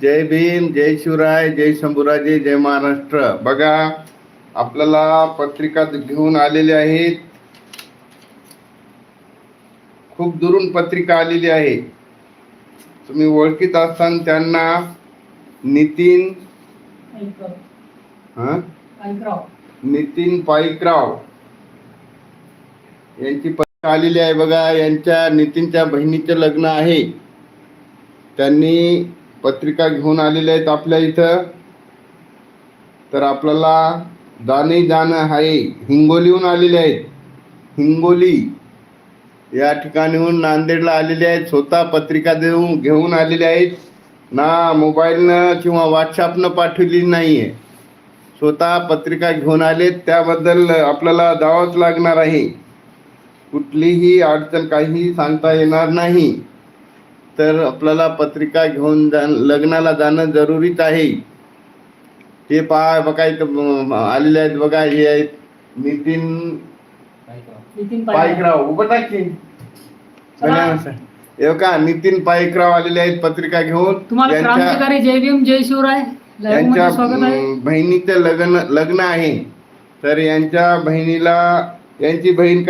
जय भीम, जय शिवराय, जय शंभूराजे, जय महाराष्ट्र. बघा आपल्याला पत्रिका घेऊन आलेले आहेत. खूप दुरून पत्रिका आलेली आहे. तुम्ही ओळखीत असताना त्यांना. नितीन नितीन पाईकराव यांची पत्रिका आलेली आहे. बघा यांच्या नितीनच्या बहिणीचे लग्न आहे. त्यांनी पत्रिका घेऊन आलेले आहेत आपल्या इथं. तर आपल्याला जाणं आहे. हिंगोलीहून आलेले आहेत. हिंगोली या ठिकाणीहून नांदेडला आलेले आहेत. स्वतः पत्रिका घेऊन आलेले आहेत. ना मोबाईलनं किंवा व्हॉट्सअपनं पाठवली नाही आहे. स्वतः पत्रिका घेऊन आलेत. त्याबद्दल आपल्याला जावंच लागणार आहे. कुठलीही अडचण काही सांगता येणार नाही. तर आपल्याला पत्रिका घेऊन लग्नाला जाणं जरुरीच आहे. ते पहा बघा इथं आलेले आहेत. बघा हे आहेत नितीन पाईकराव. उभं टाक की हे का नितीन पाईकराव आलेले आहेत पत्रिका घेऊन. क्रांतिकारी जय भीम, जय शिवराय. यांच्या बहिणीचं लग्न आहे. तर यांच्या बहिणीला यांची बहीण काय